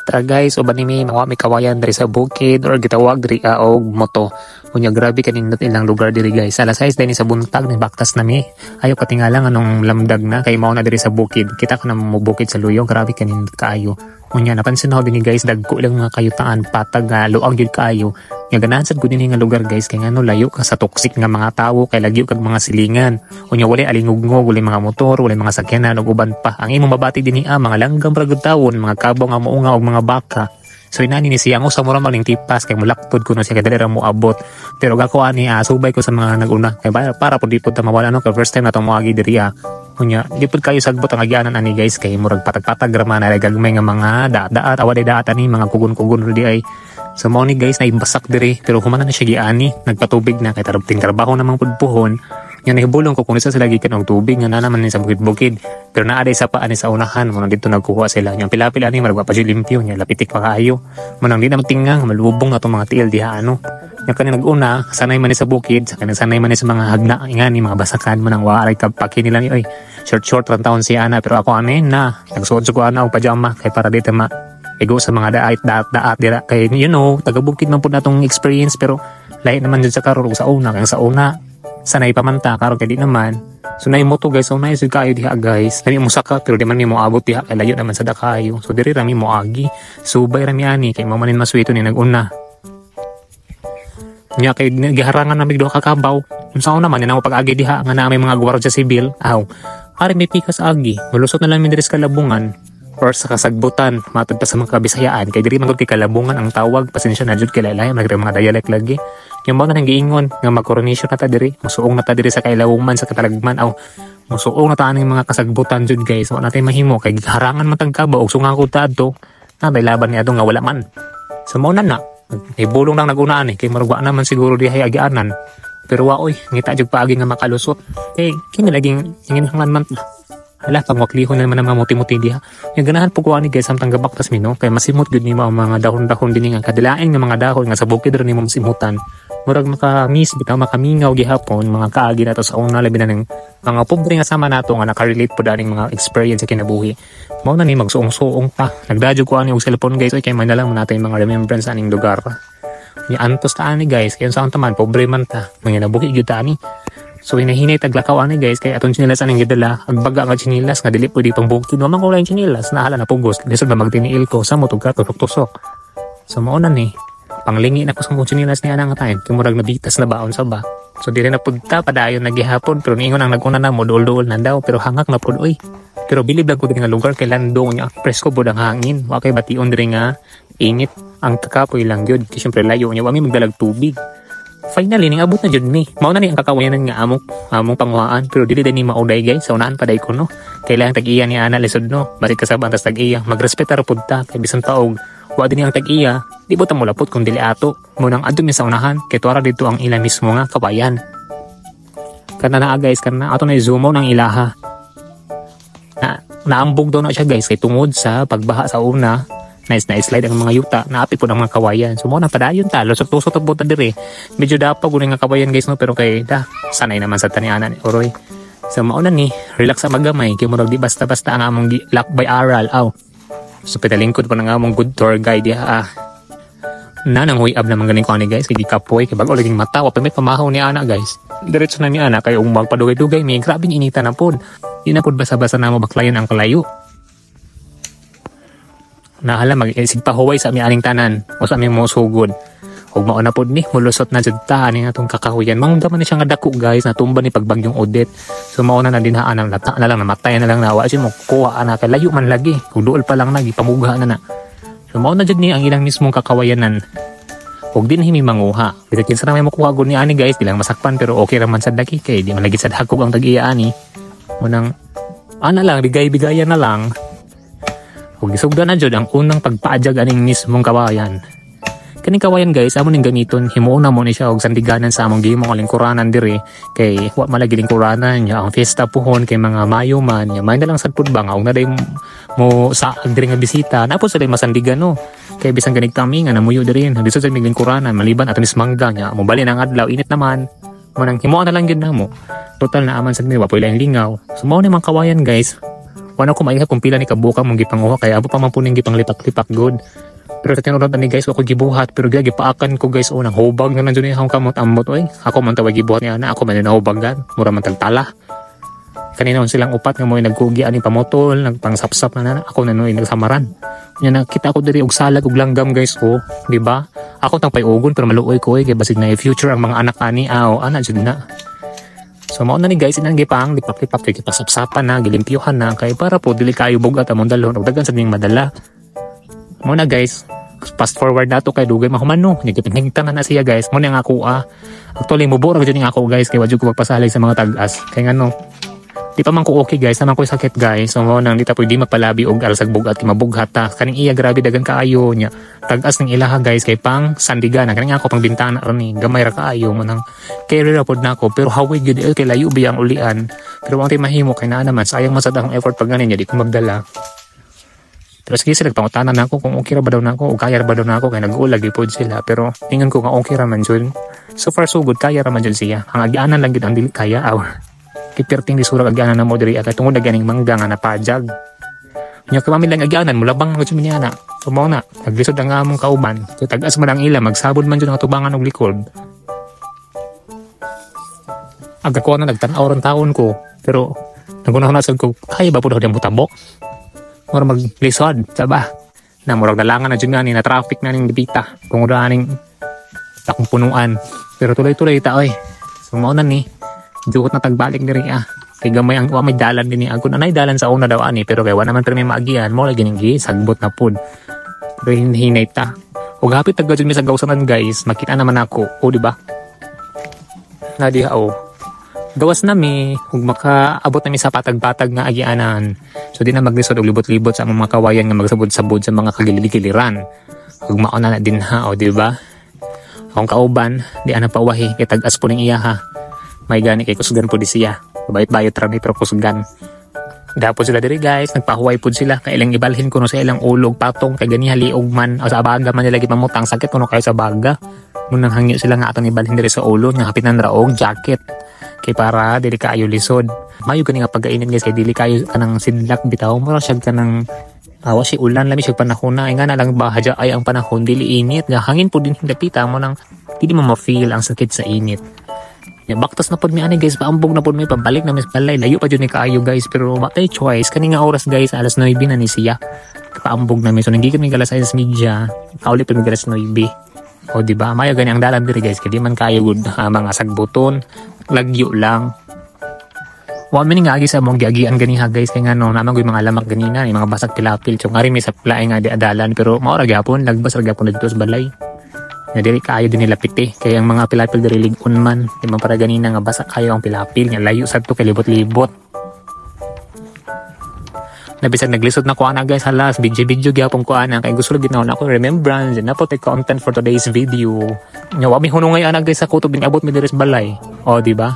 Tara guys, uban nimi mawa may kawayan diri sa bukid or gitawag diri og moto. Unya grabe kanindot ilang lugar diri guys. Alas 6 din sa buntag ni baktas nami. Ayo katingala nga nung lamdag na kay mao na diri sa bukid. Kita ko na mo bukid sa luyo, grabe kanindot kaayo. Unya napansin ako din guys, dagko lang mga kayutaan patag nga luag gyud kaayo. Nga ganahan sad gud nga lugar guys kay ngano layo ka sa toxic nga mga tawo kay lagyo kag mga silingan. Unya wala alingugngog, wala mga motor, wala mga sakyanan ug uban pa. Ang imong mabati dinhi mga langgam ra gud tawon, mga kabaw nga mounga og mga baka. So inani ni siya mo sa mura maling tipas kay mulaktod kuno siya kadali ra mo abot. Pero ako ani subay ko sa mga naguna kay para pud di pud ta mawala no kay first time na to moagi diri Unya di pud kayo sagbot ang agyanan ani guys kay murag patag-patag ra man na gagmay nga mga daat away daat ani mga kugon-kugon di ay. So mao ni guys na imbasak diri pero humana na siya giani nagpatubig na kay tarabting trabaho namang pudpuhon. Nga nahibulong ko kung isa sila gikan og tubig nga na naman ni sa bukid-bukid. Pero naa day sa paan sa unahan mo nang dito nagkuha sila. Yang pila-pila ani maragwa pa limpyo nya lapitik pa kaayo. Manang di na matingang malubong na tong mga tiil diha ano. Yang kani nag-una sanay man ni sa bukid, sa kanang sanay man ni sa mga hagna ingani mga basakan man ang waray kapaki nila ni oy. Short ra taon si ana pero ako ani na nagsuot ko ana og pajama kay para dito ma ego sa mga daat dira kay you know taga bukid man pud natong experience pero lahi naman jud sa karon sa una kay sa una sanay pamanta karon kay di naman so nay moto guys so nay sud kayo diha guys kani mo saka pero di man mi mo abot diha kay layo naman sa dakayo so diri ra mi mo agi subay ra mi ani kay mamanin maswito ni naguna nya kay giharangan na mig duha ka kabaw unsa una man nang pag-agi diha nga na may mga gwardiya sibil aw ari may pikas agi malusot na lang mi diri sa kalabungan or sa kasagbutan matod pa sa mga kabisayaan kay diri man gud kay kalabungan ang tawag pasensya na jud kay laylay mga dialect lagi yung mga nang giingon nga mag-coronation na ta diri musuong na ta diri sa kailawman sa katalagman aw musuong na ta aning mga kasagbutan jud guys wa natay mahimo kay harangan man tag kabaw og sungako ta adto na may laban ni adto nga wala man sa mao na ibulong lang nagunaan kay marugwa naman siguro dihay agianan pero wa oy ngita jud paagi nga makalusot kay kini laging ingin man hala pangwaklihon na naman ang mga muti-muti diha. Yung ganahan po ko ani guys samtang gabaktas mi no kay masimot gud nimo ang mga dahon-dahon dinhi nga kadilain nga mga dahon nga sa bukid ra nimo masimutan. Murag maka-miss bitaw makamingaw gihapon mga kaagi nato sa una labi na ng mga pobre nga sama nato nga naka-relate po daning mga experience sa kinabuhi. Mao na ni magsuong-suong pa. Nagdadyo ko ani og cellphone guys kay man na lang natin mga remembrance aning lugar. Ni antos ta ani guys kay unsa man pobre man ta mga nabuhi gyud ta ani. So hinahinay taglakaw ani guys kay aton chinilas aning gidala agbaga nga chinilas nga dili pwede pang bukid wa man ko lain chinilas nahala na pugos lisod na magtiniil ko sa motog ka tusok-tusok so mao na ni panglingi na ko sa chinilas ni ana nga time kay murag nabitas na baon sa ba so dili na pudta padayon na gihapon pero niingon ang naguna na mo duol-duol na daw pero hangak na pud oy pero bilib lang ko diri nga lugar kay landong nya presko pud ang hangin wa kay bation diri nga init ang kakapoy lang gyud kay syempre layo nya wa mi magdalag tubig. Finally ning abot na jud mi. Mao na ni ang kakawayanan nga among panguhaan pero dili ni mauday guys. Sa unahan pa day ko no. Kailangan tag-iya ni ana lisod no. Balik kasabang tas tag-iya. Magrespetar pud ta kay bisan taog. Wa din ang tag-iya. Di mo ta mulapot kung dili ato. Munang adto mi sa unahan kay tuara dito ang ila mismo nga kawayan. Kana na guys kana ato na zoom nang ilaha. Naambog daw na siya guys kay tungod sa pagbaha sa una. Nice na slide ang mga yuta naapi po ng mga kawayan so mo na padayon ta lusot-lusot ang buta dire medyo dapag guni nga kawayan guys no pero kay sanay naman sa tanianan ni Oroy so mao na ni relax sa magamay kay murag di basta-basta ang among lock by aral so pedalingkod pa ng among good tour guide na nang huyab naman ganing ko ani guys kay di kapoy kay bag-o laging mata wa pa may pamahaw ni ana guys diretso na ni ana kay umag padugay-dugay may grabing inita na pod di na pod basa-basa na mo baklayon ang kalayo. Nahala mag-isig pa huway sa aming tanan o sa aming mga sugod ug mao na pod ni mulusot na jud ta ani atong kakahuyan mangda man ni siya nga dako guys natumba ni pagbagyong Odette so mao na dinhaan ang lata na lang namatay na lang nawa si mo kuha ana kay layo man lagi ug duol pa lang nagi pamugha na so mao na jud ni ang ilang mismong kakawayanan ug din himi manguha bisan kinsa na may makuha gud ni ani guys bilang masakpan pero okay ra man sad lagi kay di man lagi sad hakog ang tag-iya ani munang ana lang bigay-bigayan na lang. Kung gisugdan na jud ang unang pagpaadjag aning mismong kawayan. Kaning kawayan guys, amo ning gamiton himuon na mo ni siya og sandiganan sa among gihimo lingkuranan diri kay wa malagi lingkuranan nya ang fiesta puhon kay mga Mayo man nya may na lang sad pud ba nga og naday mo sa diri nga bisita napod sa masandigan no. Kay bisan ganig kami nga namuyo diri disod sa lingkuranan maliban ato ni mangga nya mo bali nang adlaw init naman. Manang himuon na lang gyud namo. Total na aman sad mi wa poy lang lingaw. So mao ni mang kawayan guys. Wala ko maiha kung pila ni kabuka mong gipanguha kaya abo pa man puning gipanglipak-lipak good. Pero sa tinuod ni guys ako gibuhat pero gipaakan ko guys unang hubag na nandiyo ni akong kamot-amot oy. Ako man tawag gibuhat niya na ako man nahubagan. Mura man tagtala. Kanina silang upat nga mo nagkugi ani pamotol, nagpangsapsap na ako na noy nagsamaran. Nya nakita ko diri og salag og langgam guys ko, di ba? Ako tang payugon pero maluoy ko kay basig na future ang mga anak ani ana jud na. So mao na ni guys inang gipang lipak-lipak kay gipasapsapan na gilimpyuhan na kay para po dili kayo bugat among dalhon og daghan sa ning madala. Mo na guys, fast forward nato kay dugay mahumano. Nagipinhingtan na siya guys. Mo na nga ako actually mubura gud ning ako guys kay wadyo ko magpasalig sa mga tag-as. Kay ngano di pa man ko okay guys, naman ko sakit guys. So mo nang di ta pwede magpalabi og alasag bugat kay mabughat ta. Kaning iya grabe dagan kaayo nya. Tag-as ning ilaha guys kay pang sandigan. Kaning ako pang bintana ron gamay ra kaayo mo nang carry ra pod nako pero hawig gid kay layo biyang ulian. Pero ang mahimo kay naa naman sayang man sad akong effort pag ganin di ko magdala. Pero sige sila pangutanan nako kung okay ra ba daw nako o kaya ra ba daw nako kay nag-ulag gipod sila pero tingin ko nga okay ra man jud. So far so good kaya ra man jud siya. Ang agianan lang gid ang dili kaya kiperting di surag agianan na mo diri at tungod na ganing mangga nga napajag. Nya kamami lang agianan mulabang nga jud niya na. So mo na naglisod ang among kauban. So tag-as man ang ila magsabod man jud nga tubangan og likod. Aga ko na nagtan-aw ron taon ko pero nagunahon sad ko kaya ba pud ang butabok. Mura maglisod saba. Na murag dalangan na jud nga ni na traffic na ning dipita. Kung ning takong punuan. Pero tuloy-tuloy ta oy. So mo na ni duot na tagbalik diri kay gamay ang may dalan din ni agon anay dalan sa una daw ani pero kay wala man permi maagian mo lagi ning sagbot na pud pero hinay ta ug hapit tagga jud mi sa gawsanan guys makita naman ako o di ba na diha gawas na mi ug makaabot na mi sa patag-patag nga agianan so di na maglisod og libot-libot sa mga kawayan nga magsabod-sabod sa mga kagilid-giliran ug mao na din ha o di ba akong kauban di ana pawahi kay tag-as po ning iya ha. May gani kay kusgan po di siya. Bayot-bayot rami pero kusgan. Dapo sila diri guys, nagpahuway po sila. Kay ilang ibalhin ko no sa ilang ulog, patong, kay gani haliog man. O sa baga man nila gipamutang, sakit ko no kayo sa baga. Munang hangyo sila nga atong ibalhin diri sa ulog, nga hapitan raog, jacket. Kay para dili kaayo lisod. Mayo gani nga pagkainin guys, kay dili kayo kanang sidlak bitaw. Mura siya kanang awa si ulan lami siya panahon na. Ay nga na lang bahadya ay ang panahon, dili init. Nga hangin po din dapita mo nang hindi mo ma-feel ang sakit sa init. Baktas na pod mi ani guys, paambog na pod mi pabalik na mis balay. Layo pa jud ni kaayo guys, pero matay choice kani nga oras guys, alas 9 na ni siya. Paambog na mi so nanggikan mi galas sa media. Kauli pa mi galas 9. O di ba? Maya gani ang dalan diri guys, kay di man kaayo gud mga sagbuton, lagyo lang. Wa mi nga agi sa mong giagian gani ha guys, kay ngano naman gyud mga lamak ganina, ni mga basag pilapil, chung ari mi sa plae nga di adalan pero mao ra gyapon, lagbas ra gyapon dito sa balay. Na diri kayo din nila piti kaya ang mga pilapil diri ligon man di man para ganina nga basa kayo ang pilapil nya layo sad to kay libot-libot na bisag naglisod na ko ana guys halas video gyapon ko ana kay gusto gid na ako remembrance na po tay content for today's video nya wa mi hunong ana guys sa kutob ning abot mi diri sa balay o di ba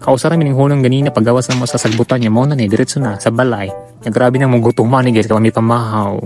kausara mi ning hunong ganina paggawas na mo sa sagbutan nya mo na ni diretso na sa balay nya grabe na mo gutuman ni guys kay mi pamahaw